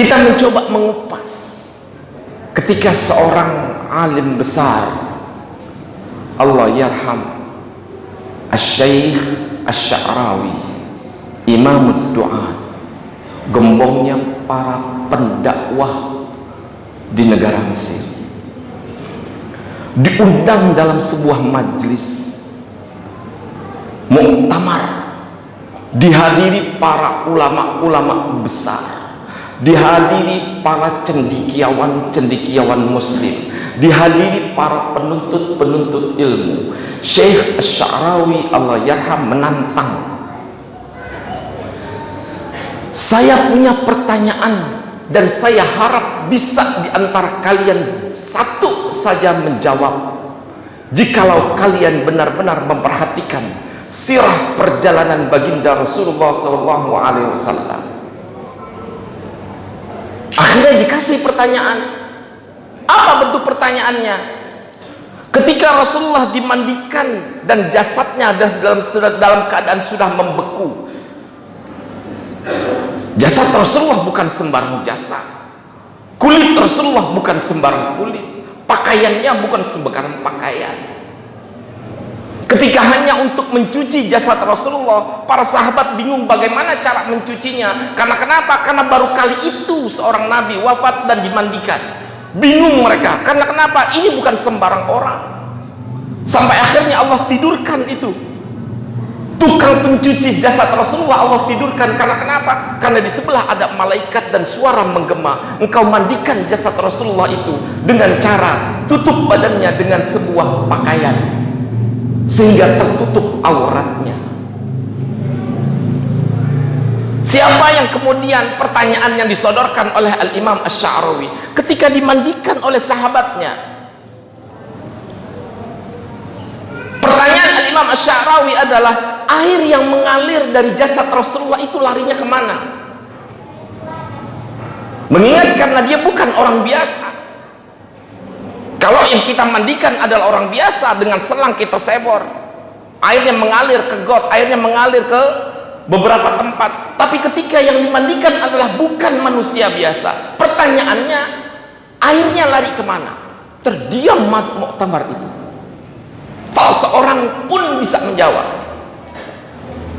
Kita mencoba mengupas ketika seorang alim besar, Allah yarham, Asy-Syaikh Asy-Sya'rawi, Imamud Du'at, gembongnya para pendakwah di negara Mesir, diundang dalam sebuah majlis muktamar, dihadiri para ulama-ulama besar, dihadiri para cendekiawan muslim, dihadiri para penuntut ilmu. Syekh Asy-Sya'rawi Allah yarham menantang, saya punya pertanyaan dan saya harap bisa di antara kalian satu saja menjawab, jikalau kalian benar-benar memperhatikan sirah perjalanan baginda Rasulullah SAW. Akhirnya dikasih pertanyaan. Apa bentuk pertanyaannya? Ketika Rasulullah dimandikan dan jasadnya dalam keadaan sudah membeku. Jasad Rasulullah bukan sembarang jasad, kulit Rasulullah bukan sembarang kulit, pakaiannya bukan sembarang pakaian. Ketika hanya untuk mencuci jasad Rasulullah, para sahabat bingung bagaimana cara mencucinya. Karena kenapa? Karena baru kali itu seorang nabi wafat dan dimandikan. Bingung mereka. Karena kenapa? Ini bukan sembarang orang. Sampai akhirnya Allah tidurkan itu tukang pencuci jasad Rasulullah, Allah tidurkan. Karena kenapa? Karena di sebelah ada malaikat dan suara menggema. Engkau mandikan jasad Rasulullah itu dengan cara tutup badannya dengan sebuah pakaian sehingga tertutup auratnya. Siapa yang kemudian pertanyaan yang disodorkan oleh Al-Imam Asy-Sya'rawi ketika dimandikan oleh sahabatnya? Pertanyaan Al-Imam Asy-Sya'rawi adalah, air yang mengalir dari jasad Rasulullah itu larinya kemana? Mengingat karena dia bukan orang biasa. Kalau yang kita mandikan adalah orang biasa, dengan selang kita sebor, airnya mengalir ke got, airnya mengalir ke beberapa tempat. Tapi ketika yang dimandikan adalah bukan manusia biasa, pertanyaannya, airnya lari kemana? Terdiam muktamar itu, tak seorang pun bisa menjawab.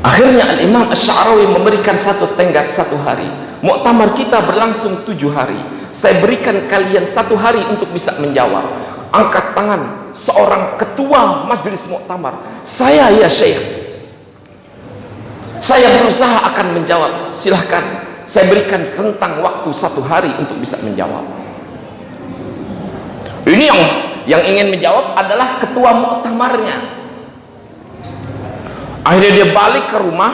Akhirnya Al-Imam Asy-Sya'rawi memberikan satu tenggat 1 hari. Muktamar kita berlangsung 7 hari. Saya berikan kalian 1 hari untuk bisa menjawab. Angkat tangan seorang ketua majelis muktamar. Saya ya Syekh, saya berusaha akan menjawab. Silahkan, saya berikan tentang waktu 1 hari untuk bisa menjawab. Ini yang ingin menjawab adalah ketua muktamarnya. Akhirnya dia balik ke rumah,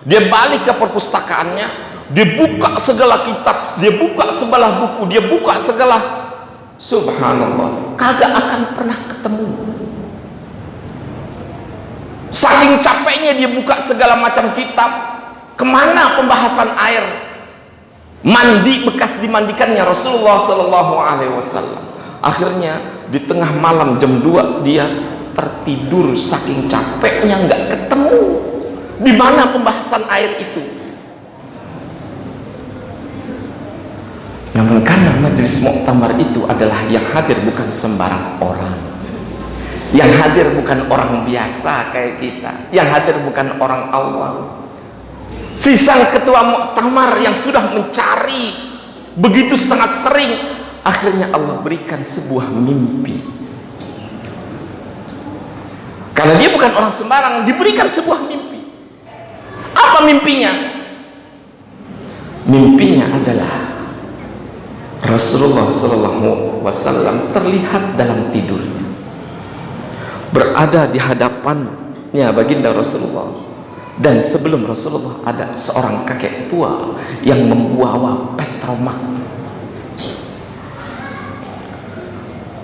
dia balik ke perpustakaannya, dia buka segala kitab, dia buka segala buku, dia buka segala, subhanallah, kagak akan pernah ketemu. Saking capeknya dia buka segala macam kitab, kemana pembahasan air mandi bekas dimandikannya Rasulullah SAW. Akhirnya di tengah malam jam 2 dia tertidur saking capeknya, nggak ketemu di mana pembahasan air itu. Namun karena majelis muktamar itu adalah yang hadir bukan sembarang orang, yang hadir bukan orang biasa kayak kita, yang hadir bukan orang awam. Si sang ketua muktamar yang sudah mencari begitu sangat sering, akhirnya Allah berikan sebuah mimpi. Karena dia bukan orang sembarang, diberikan sebuah mimpi. Apa mimpinya? Mimpinya adalah Rasulullah SAW terlihat dalam tidurnya berada di hadapannya baginda Rasulullah, dan sebelum Rasulullah ada seorang kakek tua yang membawa petromak.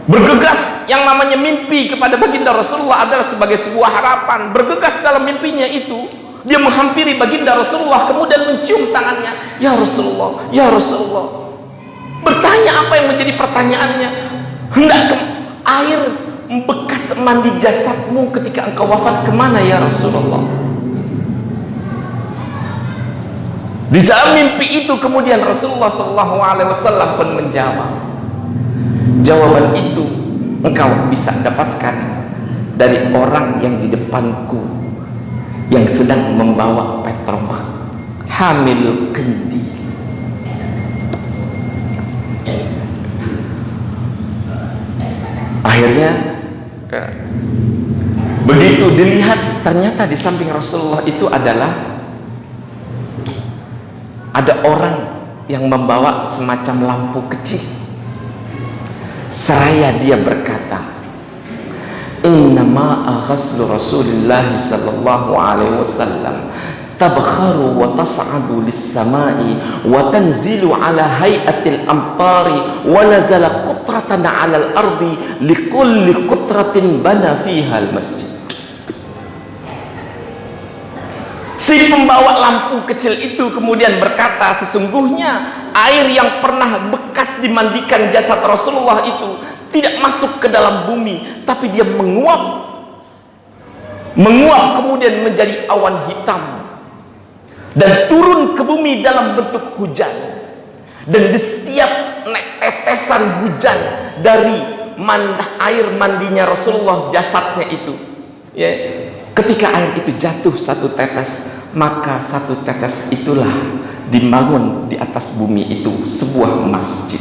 Bergegas, yang namanya mimpi kepada baginda Rasulullah adalah sebagai sebuah harapan. Bergegas dalam mimpinya itu, dia menghampiri baginda Rasulullah, kemudian mencium tangannya. Ya Rasulullah, ya Rasulullah. Bertanya apa yang menjadi pertanyaannya? Hendak air bekas mandi jasadmu ketika engkau wafat kemana ya Rasulullah? Di saat mimpi itu kemudian Rasulullah SAW pun menjawab. Jawaban itu engkau bisa dapatkan dari orang yang di depanku yang sedang membawa petromak hamil kendi. Akhirnya begitu dilihat, ternyata di samping Rasulullah itu adalah ada orang yang membawa semacam lampu kecil. Seraya dia berkata, innama ghaslu Rasulullah sallallahu alaihi wasallam tabkharu wa tas'adu lis-sama'i wa tanzilu ala hay'atil amtari wa nazala qutratan 'ala al-ardi likulli qutratin bana fiha al-masjid. Si pembawa lampu kecil itu kemudian berkata, sesungguhnya air yang pernah bekas dimandikan jasad Rasulullah itu tidak masuk ke dalam bumi, tapi dia menguap kemudian menjadi awan hitam dan turun ke bumi dalam bentuk hujan. Dan di setiap tetesan hujan dari air mandinya Rasulullah, jasadnya itu, ya, ketika air itu jatuh satu tetes, maka satu tetes itulah dibangun di atas bumi itu sebuah masjid.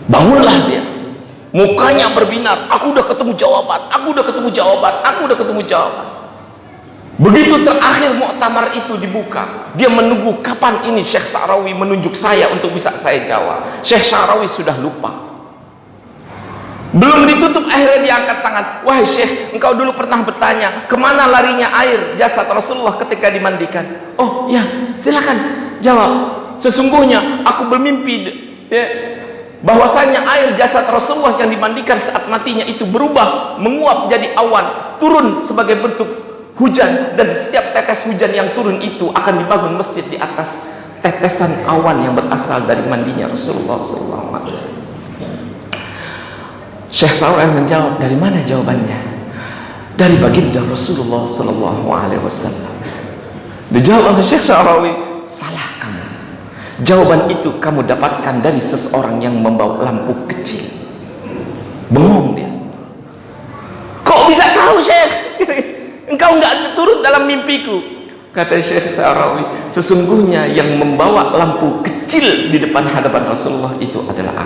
Bangunlah dia, mukanya berbinar, aku udah ketemu jawaban, aku udah ketemu jawaban, aku udah ketemu jawaban. Begitu terakhir muktamar itu dibuka, dia menunggu kapan ini Syekh Sa'rawi menunjuk saya untuk bisa saya jawab. Syekh Sa'rawi sudah lupa. Belum ditutup, akhirnya dia angkat tangan. Wahai Syekh, engkau dulu pernah bertanya kemana larinya air jasad Rasulullah ketika dimandikan. Oh ya, silakan jawab. Sesungguhnya aku bermimpi, ya, bahwasanya air jasad Rasulullah yang dimandikan saat matinya itu berubah, menguap jadi awan, turun sebagai bentuk hujan, dan setiap tetes hujan yang turun itu akan dibangun masjid di atas tetesan awan yang berasal dari mandinya Rasulullah SAW. Syekh Sa'rawi menjawab, dari mana jawabannya? Dari baginda Rasulullah SAW. Dijawab oleh Syekh Sa'rawi, salah kamu. Jawaban itu kamu dapatkan dari seseorang yang membawa lampu kecil. Bengong dia. Kok bisa tahu Syekh? Engkau nggak turut dalam mimpiku. Kata Syekh Sa'rawi, sesungguhnya yang membawa lampu kecil di depan hadapan Rasulullah itu adalah